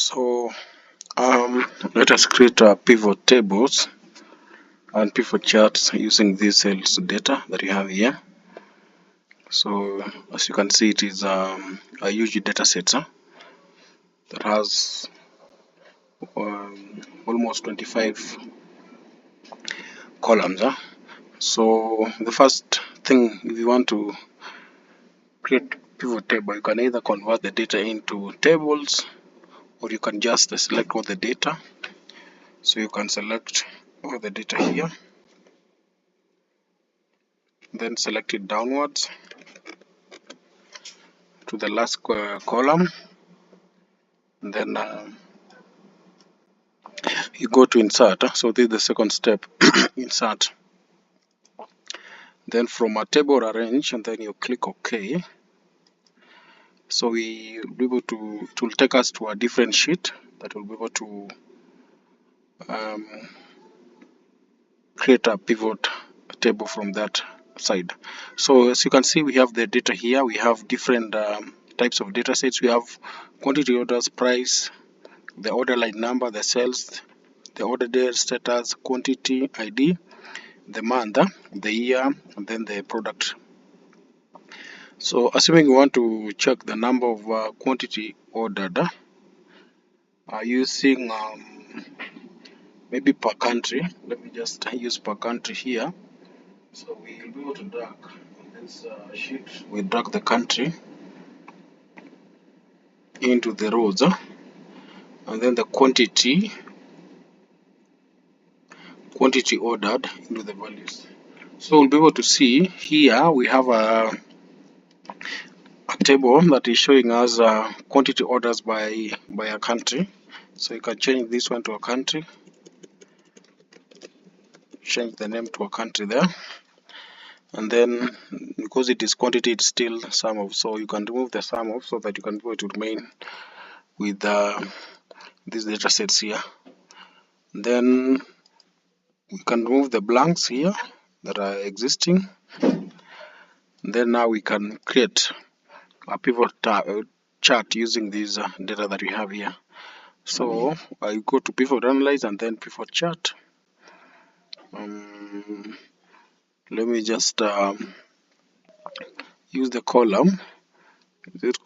So let us create pivot tables and pivot charts using these sales data that you have here. So as you can see, it is a huge data set that has almost 25 columns. So the first thing, if you want to create pivot table, you can either convert the data into tables, or you can just select all the data. So you can select all the data here, then select it downwards to the last column, and then you go to insert. So this is the second step. Insert. Then from a table arrange, and then you click OK. So we will be able to, it will take us to a different sheet that will be able to create a pivot table from that side. So as you can see, we have the data here. We have different types of data sets. We have quantity, orders, price, the order line number, the sales, the order date, status, quantity ID, the month, the year, and then the product. So assuming you want to check the number of quantity ordered, using maybe per country. Let me just use per country here. So we will be able to drag on this sheet. We drag the country into the rows, and then the quantity ordered into the values. So we'll be able to see here we have a table that is showing us quantity orders by a country. So you can change this one to a country, change the name to a country there, and then because it is quantity, it's still sum of, so you can remove the sum of so that you can be able to remain with these data sets here. Then we can remove the blanks here that are existing. Then now we can create a pivot chart using this data that we have here. So I go to pivot analyze and then pivot chart. Let me just use the column. This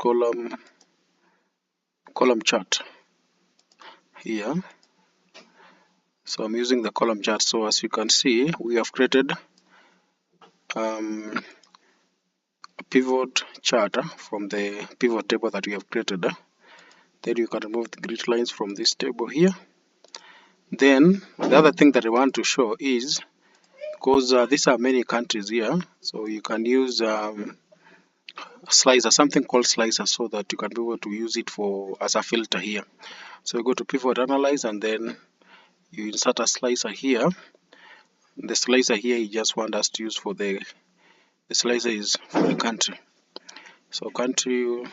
column chart here. So I'm using the column chart. So as you can see, we have created a pivot chart from the pivot table that we have created. Then you can remove the grid lines from this table here. Then the other thing that I want to show is, because these are many countries here, so you can use slicer, something called slicer, so that you can be able to use it for as a filter here. So you go to pivot analyze and then you insert a slicer here. The slicer here you just want us to use for the slicer is for the country. So country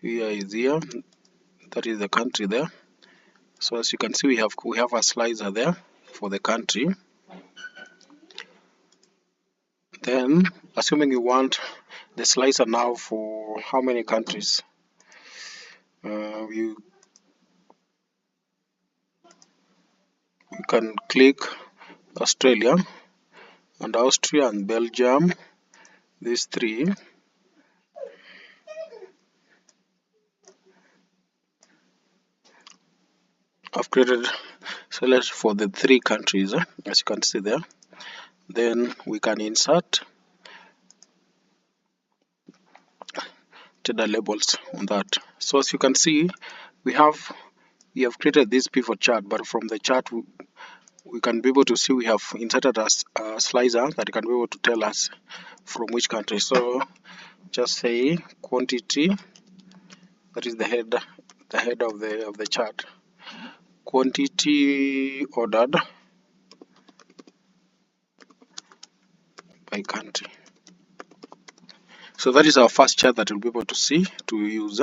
here is here, that is the country there. So as you can see, we have a slicer there for the country. Then assuming you want the slicer now for how many countries, you can click Australia and Austria and Belgium, these three. I've created select for the three countries, as you can see there. Then we can insert the labels on that. So as you can see, we have created this pivot chart, but from the chart we can be able to see we have inserted a slicer that can be able to tell us from which country. So just say quantity, that is the head of the chart, quantity ordered by country. So that is our first chart that we'll be able to see to use.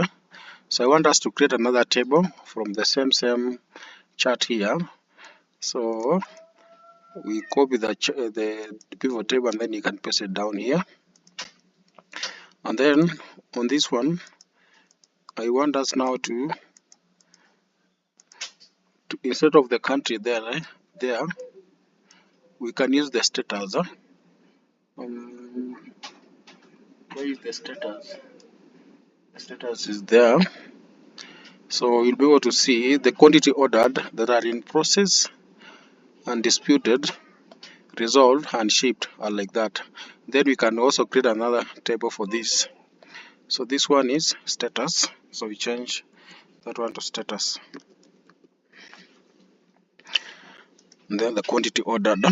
So I want us to create another table from the same chart here. So we copy the pivot table and then you can paste it down here. And then on this one, I want us now to instead of the country there we can use the status. Where is the status? The status is there. So you'll be able to see the quantity ordered that are in process, undisputed, resolved, and shipped are like that. Then we can also create another table for this. So this one is status. So we change that one to status. And then the quantity ordered.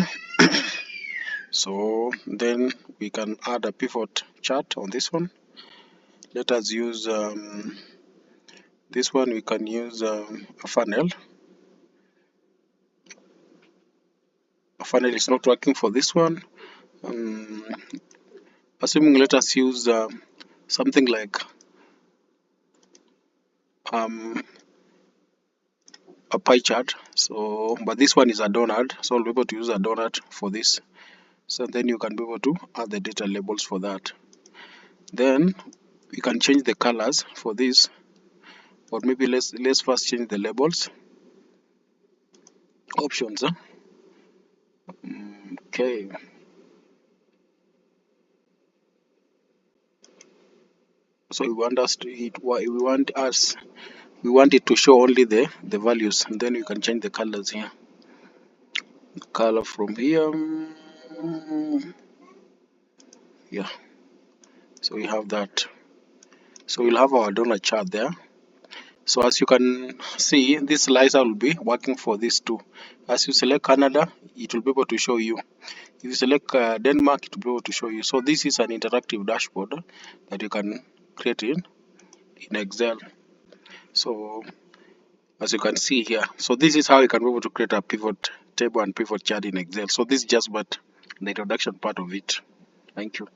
So then we can add a pivot chart on this one. Let us use this one. We can use a funnel. A funnel is not working for this one. Assuming let us use something like a pie chart. So but this one is a donut, so I'll be able to use a donut for this. So then you can be able to add the data labels for that. Then we can change the colors for this, or maybe let's first change the labels options. Okay, so we want it to show only the values, and then you can change the colors here. The color from here, yeah. So we have that. So we'll have our donut chart there. So as you can see, this slicer will be working for these two. As you select Canada, it will be able to show you. If you select Denmark, it will be able to show you. So this is an interactive dashboard that you can create in Excel. So as you can see here, so this is how you can be able to create a pivot table and pivot chart in Excel. So this is just but the introduction part of it. Thank you.